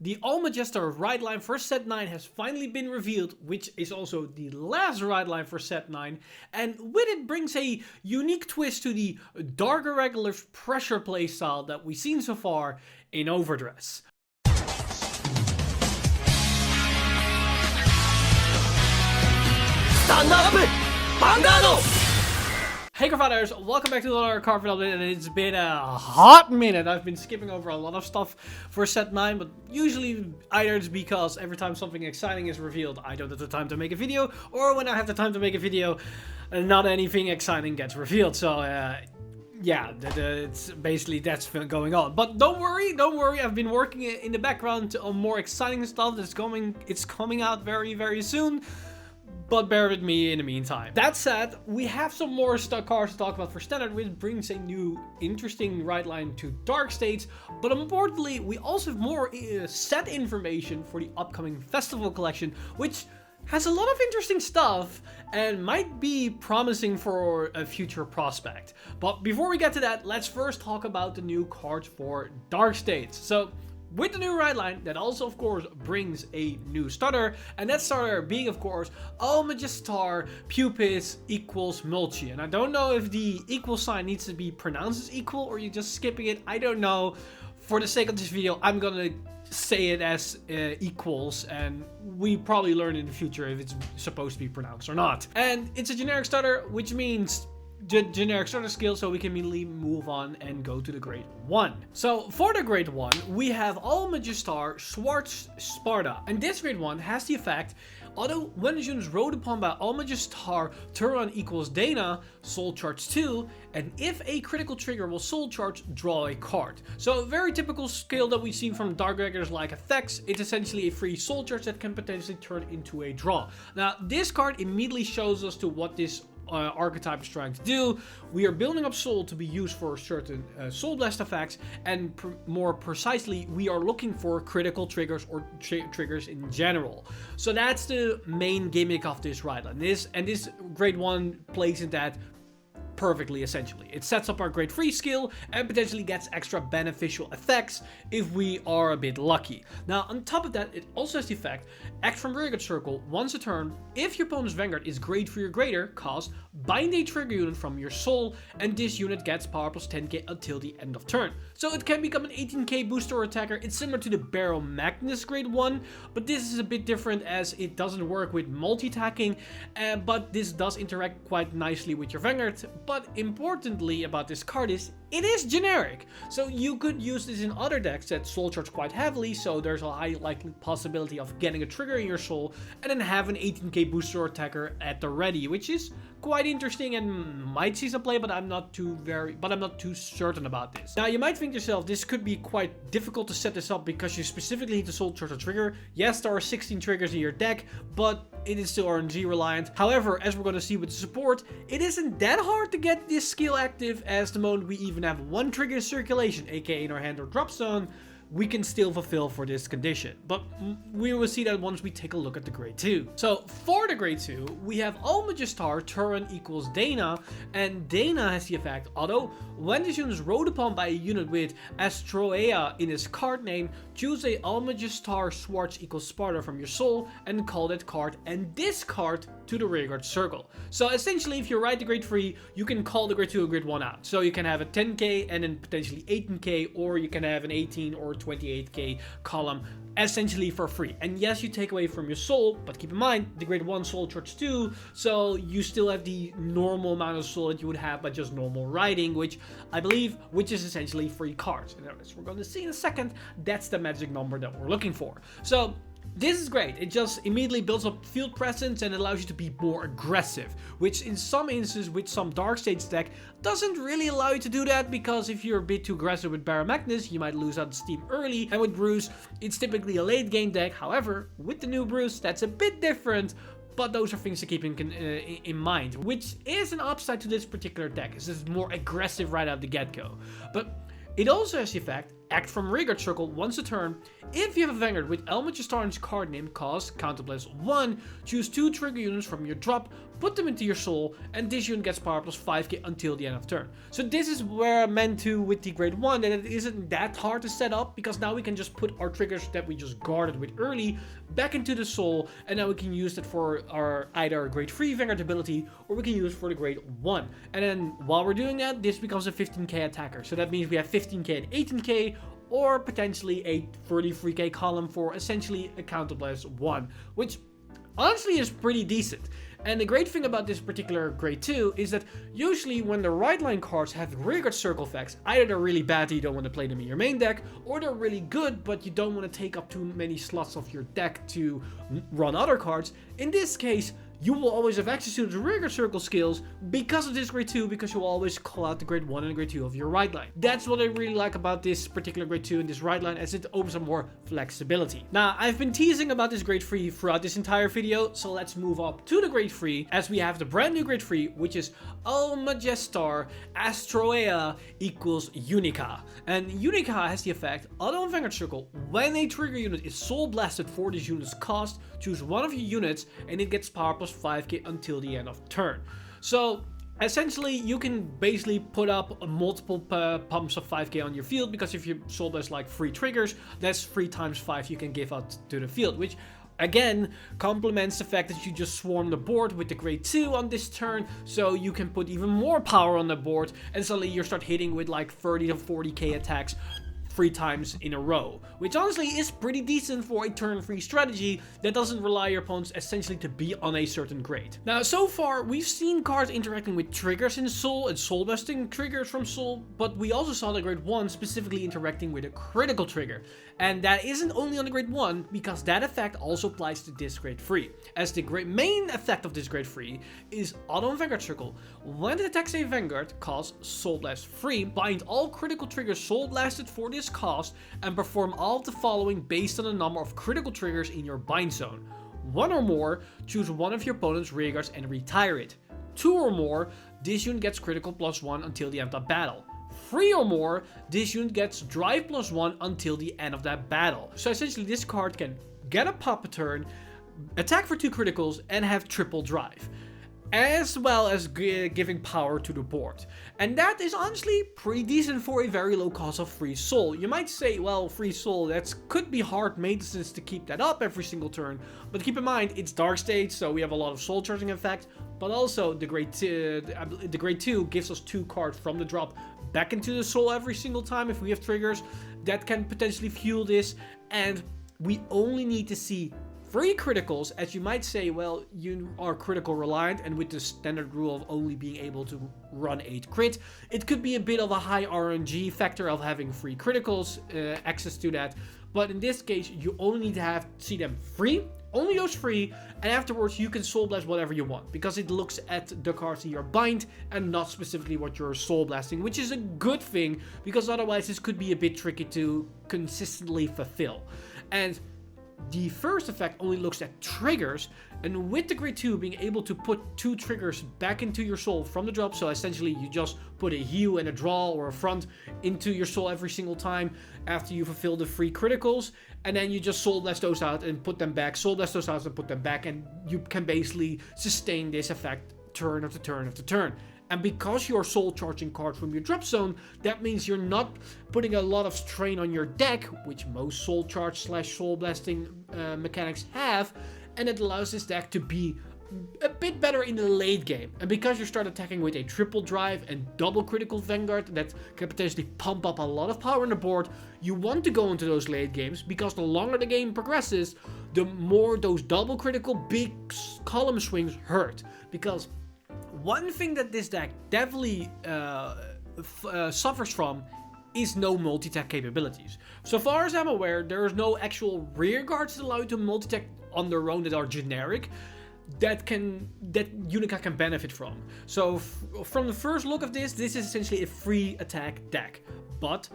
The Almajestar ride line for set 9 has finally been revealed, which is also the last ride line for set 9, and with it brings a unique twist to the Dark Irregular pressure playstyle that we've seen so far in Overdress. Stand up! Vanguard! Hey Cardfighters, welcome back to another Cardfight update, and it's been a hot minute. I've been skipping over a lot of stuff for set 9, but usually either it's because every time something exciting is revealed, I don't have the time to make a video, or when I have the time to make a video, not anything exciting gets revealed. So yeah, it's basically that's going on. But don't worry, I've been working in the background on more exciting stuff it's coming out very, very soon. But bear with me in the meantime. That said, we have some more cars to talk about for Standard, which brings a new interesting ride line to Dark States. But importantly, we also have more set information for the upcoming festival collection, which has a lot of interesting stuff and might be promising for a future prospect. But before we get to that, let's first talk about the new cards for Dark States. So, with the new ride line, that also of course brings a new starter, and that starter being of course Almajestar Pupis equals Mulchi. And I don't know if the equal sign needs to be pronounced as equal or you're just skipping it, I don't know. For the sake of this video, I'm gonna say it as equals, and we probably learn in the future if it's supposed to be pronounced or not. And it's a generic starter, which means generic starter skill, so we can immediately move on and go to the grade 1. So for the grade 1, we have Almajestar Schwarz Sparta, and this grade 1 has the effect: although when the unit is rode upon by Almajestar, turn equals Dana, soul charge 2, and if a critical trigger will soul charge, draw a card. So a very typical skill that we've seen from Dark Regulars like effects. It's essentially a free soul charge that can potentially turn into a draw. Now this card immediately shows us to what this archetype is trying to do. We are building up soul to be used for certain soul blast effects, and more precisely, we are looking for critical triggers or triggers in general. So that's the main gimmick of this ride line. This grade 1 plays in that perfectly, essentially. It sets up our grade 3 skill and potentially gets extra beneficial effects if we are a bit lucky. Now, on top of that, it also has the effect: act from rearguard circle once a turn. If your opponent's Vanguard is grade 3 or greater, cause bind a trigger unit from your soul, and this unit gets power plus 10k until the end of turn. So it can become an 18k booster or attacker. It's similar to the Barrel Magnus grade 1, but this is a bit different as it doesn't work with multi-attacking, but this does interact quite nicely with your Vanguard. But importantly about this card is, it is generic. So you could use this in other decks that soul charge quite heavily, so there's a high likely possibility of getting a trigger in your soul and then have an 18k booster attacker at the ready, which is quite interesting and might see some play, but I'm not too certain about this. Now you might think to yourself, this could be quite difficult to set this up because you specifically need to soul charge a trigger. Yes, there are 16 triggers in your deck, but it is still RNG reliant. However, as we're going to see with the support, it isn't that hard to get this skill active, as the moment we even have one trigger in circulation, aka in our hand or drop zone, we can still fulfill for this condition. But we will see that once we take a look at the grade 2. So for the grade 2, we have Almajestar turn equals Dana, and Dana has the effect: although when this unit is rode upon by a unit with Astoea in its card name, choose a Almajestar Schwarz equals Sparta from your soul and call that card and discard to the rearguard circle. So essentially, if you ride the grade 3, you can call the grade 2 and grade 1 out. So you can have a 10k and then potentially 18k, or you can have an 18 or 28k column essentially for free. And yes, you take away from your soul, but keep in mind the grade 1 soul charge 2, so you still have the normal amount of soul that you would have by just normal riding, which I believe, which is essentially free cards. And as we're going to see in a second, that's the magic number that we're looking for. So this is great. It just immediately builds up field presence and allows you to be more aggressive, which in some instances with some Dark States deck doesn't really allow you to do that, because if you're a bit too aggressive with Barrel Magnus, you might lose out steam early, and with Bruce, it's typically a late game deck. However, with the new Bruce, that's a bit different. But those are things to keep in mind, which is an upside to this particular deck. It's just more aggressive right out the get-go. But it also has the effect: act from rearguard circle once a turn. If you have a Vanguard with Almajestar in its card name, cost counter +1, choose 2 trigger units from your drop, put them into your soul, and this unit gets power +5k until the end of turn. So this is where I'm meant to with the grade 1, that it isn't that hard to set up, because now we can just put our triggers that we just guarded with early back into the soul, and now we can use it for our either grade 3 Vanguard ability, or we can use it for the grade 1. And then while we're doing that, this becomes a 15k attacker. So that means we have 15k and 18k, or potentially a 33k column for essentially a counter +1, which honestly is pretty decent. And the great thing about this particular grade 2 is that usually when the right line cards have rearguard circle effects, either they're really bad, you don't want to play them in your main deck, or they're really good, but you don't want to take up too many slots of your deck to run other cards. In this case, you will always have access to the rearguard circle skills because of this grade 2, because you will always call out the grade 1 and grade 2 of your right line. That's what I really like about this particular grade 2 and this right line, as it opens up more flexibility. Now, I've been teasing about this grade 3 throughout this entire video, so let's move up to the grade 3, as we have the brand new grade 3, which is Almajestar Astoea equals Unica. And Unica has the effect, auto and Vanguard circle, when a trigger unit is soul blasted for this unit's cost, choose one of your units and it gets power +5k until the end of turn. So essentially you can basically put up multiple pumps of 5k on your field, because if you soul blast like 3 triggers, that's 3 times 5 you can give out to the field, which again complements the fact that you just swarm the board with the grade 2 on this turn, so you can put even more power on the board, and suddenly you start hitting with like 30 to 40k attacks 3 times in a row, which honestly is pretty decent for a turn 3 strategy that doesn't rely your opponents essentially to be on a certain grade. Now, so far we've seen cards interacting with triggers in Soul and soul busting triggers from Soul, but we also saw the grade 1 specifically interacting with a critical trigger, and that isn't only on the grade 1, because that effect also applies to this grade 3, as the main effect of this grade 3 is auto and Vanguard circle. When it attacks a Vanguard, costs Soul Blast 3, bind all critical triggers soul blasted for this cost, and perform all of the following based on the number of critical triggers in your bind zone. 1 or more, choose one of your opponent's rearguards and retire it. 2 or more, this unit gets critical +1 until the end of battle. 3 or more, this unit gets drive +1 until the end of that battle. So essentially this card can get a pop a turn, attack for 2 criticals, and have triple drive, as well as giving power to the board. And that is honestly pretty decent for a very low cost of free soul. You might say, well, free soul, that could be hard maintenance to keep that up every single turn, but keep in mind it's Dark Stage, so we have a lot of soul charging effect, but also the grade 2 gives us 2 cards from the drop back into the soul every single time if we have triggers that can potentially fuel this, and we only need to see 3 criticals, as you might say, well, you are critical reliant, and with the standard rule of only being able to run 8 crit, it could be a bit of a high RNG factor of having 3 criticals, access to that, but in this case, you only need to see them 3, only those 3, and afterwards you can soul blast whatever you want, because it looks at the cards in your bind and not specifically what you're soul blasting, which is a good thing, because otherwise this could be a bit tricky to consistently fulfill. And the first effect only looks at triggers, and with the grade 2 being able to put 2 triggers back into your soul from the drop, so essentially you just put a heal and a draw or a front into your soul every single time after you fulfill the 3 criticals, and then you just soul blast those out and put them back, soul blast those out and put them back, and you can basically sustain this effect turn after turn after turn. And because you're soul charging cards from your drop zone, that means you're not putting a lot of strain on your deck, which most soul charge / soul blasting mechanics have, and it allows this deck to be a bit better in the late game. And because you start attacking with a triple drive and double critical Vanguard that can potentially pump up a lot of power on the board, you want to go into those late games, because the longer the game progresses, the more those double critical big column swings hurt. Because one thing that this deck definitely suffers from is no multi-tech capabilities. So far as I'm aware, there is no actual rear guards that allow you to multi-tech on their own that are generic, that Unica can benefit from. So from the first look of this is essentially a free attack deck. But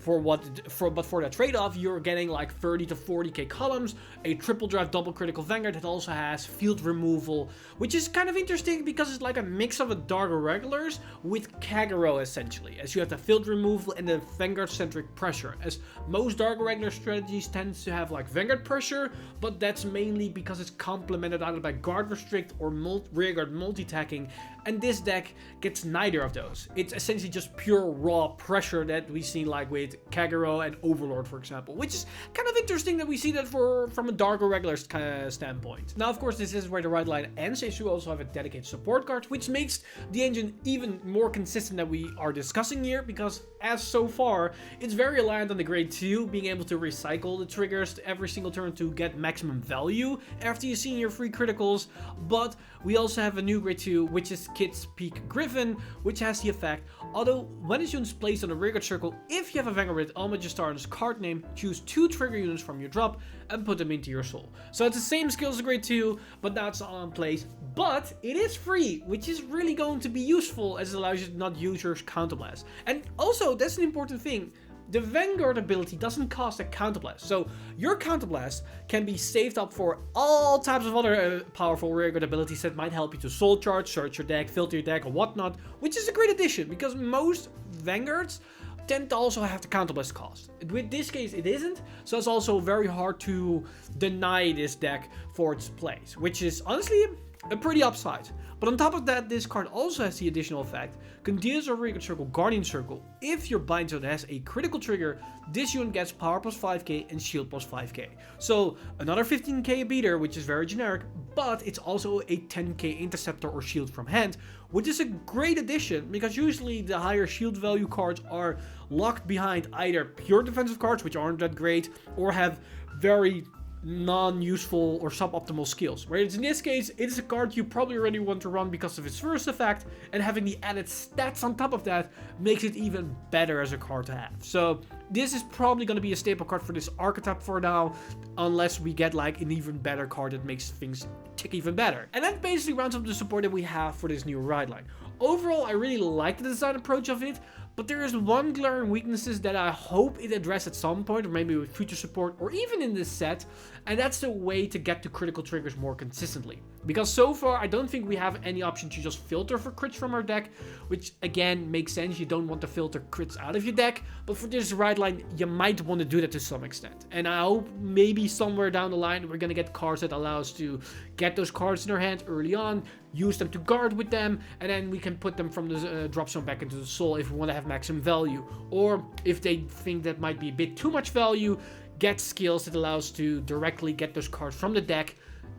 but for the trade-off, you're getting like 30 to 40k columns, a triple drive double critical Vanguard that also has field removal, which is kind of interesting because it's like a mix of a Dark Irregulars with Kagero essentially, as you have the field removal and the Vanguard-centric pressure, as most Dark Irregular strategies tend to have like Vanguard pressure, but that's mainly because it's complemented either by guard restrict or rearguard multi-tacking, and this deck gets neither of those. It's essentially just pure raw pressure that we see like with Kagero and Overlord, for example, which is kind of interesting that we see that from a Dark Irregular standpoint. Now, of course, this is where the right line ends, as you also have a dedicated support card, which makes the engine even more consistent that we are discussing here, because as so far, it's very reliant on the grade 2, being able to recycle the triggers every single turn to get maximum value after you see your free criticals, but we also have a new grade 2, which is Kit's Peak Griffin, which has the effect, although when his unit's placed on a rearguard circle, if you have a Vanguard with Almajestar on his card name, choose 2 trigger units from your drop and put them into your soul. So it's the same skill as a grade 2, but now it's on place, but it is free, which is really going to be useful as it allows you to not use your counterblast. And also, that's an important thing, the Vanguard ability doesn't cost a counterblast, so your counterblast can be saved up for all types of other powerful rearguard abilities that might help you to soul charge, search your deck, filter your deck, or whatnot, which is a great addition because most Vanguards tend to also have the counterblast cost. With this case, it isn't, so it's also very hard to deny this deck for its place, which is honestly a pretty upside. But on top of that, this card also has the additional effect, continues a rearguard circle, guardian circle. If your bind zone has a critical trigger, this unit gets power plus 5k and shield plus 5k. So another 15k beater, which is very generic, but it's also a 10k interceptor or shield from hand, which is a great addition because usually the higher shield value cards are locked behind either pure defensive cards, which aren't that great, or have very non-useful or suboptimal skills. Whereas in this case, it is a card you probably already want to run because of its first effect, and having the added stats on top of that makes it even better as a card to have. So this is probably going to be a staple card for this archetype for now, unless we get like an even better card that makes things tick even better. And that basically rounds up the support that we have for this new ride line. Overall, I really like the design approach of it, but there is one glaring weaknesses that I hope it addressed at some point, or maybe with future support, or even in this set, and that's the way to get to critical triggers more consistently. Because so far, I don't think we have any option to just filter for crits from our deck, which again makes sense. You don't want to filter crits out of your deck, but for this ride line, you might want to do that to some extent. And I hope maybe somewhere down the line, we're going to get cards that allow us to get those cards in our hand early on, use them to guard with them, and then we can put them from the drop zone back into the soul if we want to have maximum value. Or if they think that might be a bit too much value, get skills that allows to directly get those cards from the deck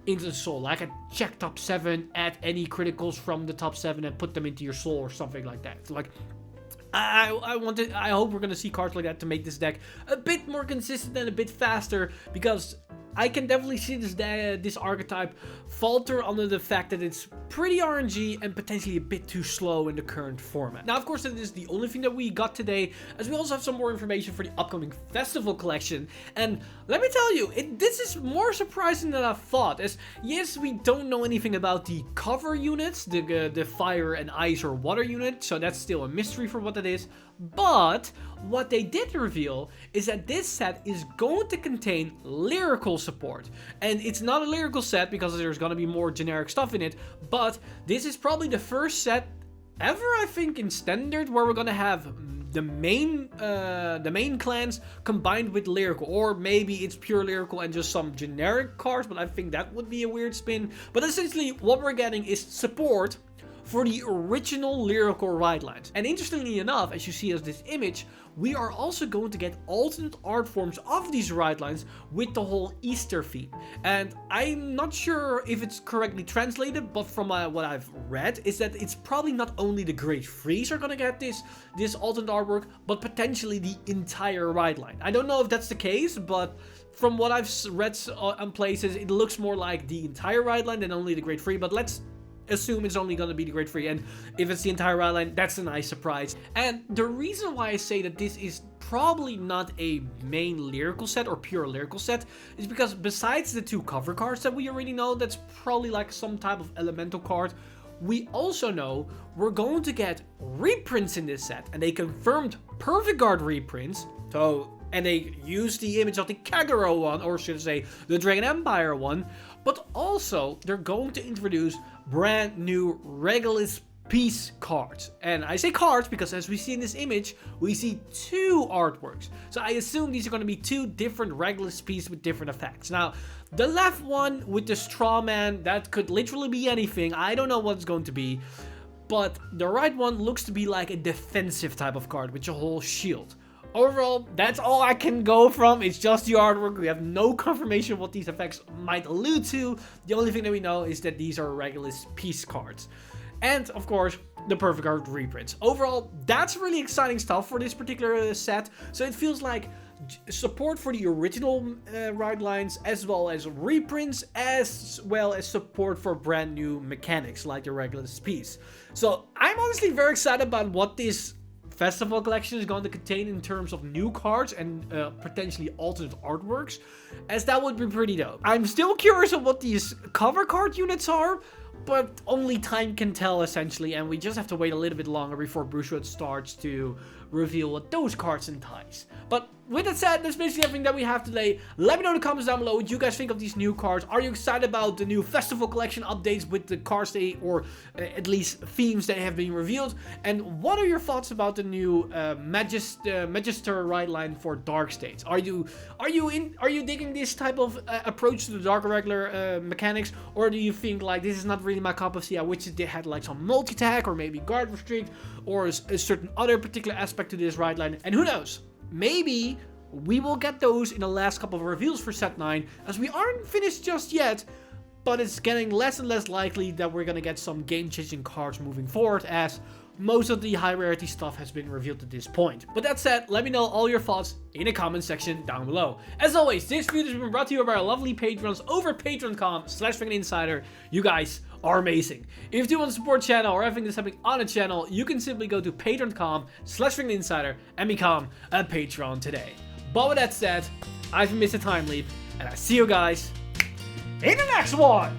into the soul, like a check top 7, add any criticals from the top 7 and put them into your soul or something like that. Like, I hope we're gonna see cards like that to make this deck a bit more consistent and a bit faster, because I can definitely see this archetype falter under the fact that it's pretty RNG and potentially a bit too slow in the current format. Now, of course, that is the only thing that we got today, as we also have some more information for the upcoming festival collection. And let me tell you, this is more surprising than I thought, as yes, we don't know anything about the cover units, the fire and ice or water unit, so that's still a mystery for what that is. But what they did reveal is that this set is going to contain lyrical support. And it's not a lyrical set because there's going to be more generic stuff in it, but this is probably the first set ever, I think, in standard where we're going to have the main clans combined with lyrical, or maybe it's pure lyrical and just some generic cards, but I think that would be a weird spin. But essentially what we're getting is support for the original lyrical ride lines. And interestingly enough, as you see as this image, we are also going to get alternate art forms of these ride lines with the whole Easter theme. And I'm not sure if it's correctly translated, but from what I've read is that it's probably not only the Great Freeze are gonna get this alternate artwork, but potentially the entire ride line. I don't know if that's the case, but from what I've read on places, it looks more like the entire ride line than only the Great Free, but let's assume it's only going to be the Great Free, and if it's the entire ride line, that's a nice surprise. And the reason why I say that this is probably not a main lyrical set or pure lyrical set is because besides the 2 cover cards that we already know, that's probably like some type of elemental card, we also know we're going to get reprints in this set, and they confirmed Perfect Guard reprints So, and they use the image of the Kagero one, or should I say the Dragon Empire one, but also they're going to introduce brand new Regulus piece cards. And I say cards because as we see in this image, we see 2 artworks. So I assume these are going to be 2 different Regulus pieces with different effects. Now, the left one with the straw man, that could literally be anything. I don't know what it's going to be. But the right one looks to be like a defensive type of card with a whole shield. Overall, that's all I can go from. It's just the artwork. We have no confirmation what these effects might allude to. The only thing that we know is that these are Regulus piece cards. And, of course, the Perfect Art reprints. Overall, that's really exciting stuff for this particular set. So it feels like support for the original ride lines, as well as reprints, as well as support for brand new mechanics like the Regulus piece. So I'm honestly very excited about what this festival collection is going to contain in terms of new cards and potentially alternate artworks, as that would be pretty dope. I'm still curious of what these cover card units are, but only time can tell essentially, and we just have to wait a little bit longer before Brucewood starts to reveal what those cards entice. But with that said, that's basically everything that we have today. Let me know in the comments down below what you guys think of these new cards. Are you excited about the new festival collection updates with the cards or at least themes that have been revealed? And what are your thoughts about the new Magister ride line for Dark States? Are you digging this type of approach to the Dark Regular mechanics, or do you think like this is not really my cup of tea? I wish they had like some multi-attack or maybe guard restrict or a certain other particular aspect to this ride line, and who knows? Maybe we will get those in the last couple of reveals for set 9, as we aren't finished just yet, but it's getting less and less likely that we're gonna get some game-changing cards moving forward, as most of the high rarity stuff has been revealed at this point. But that said, let me know all your thoughts in the comment section down below. As always, this video has been brought to you by our lovely patrons over patreon.com/insider. You guys are amazing. If you do want to support the channel or everything that's happening on the channel, you can simply go to patreon.com/insider and become a patron today. But with that said, I've been Mr. Time Leap, and I see you guys in the next one!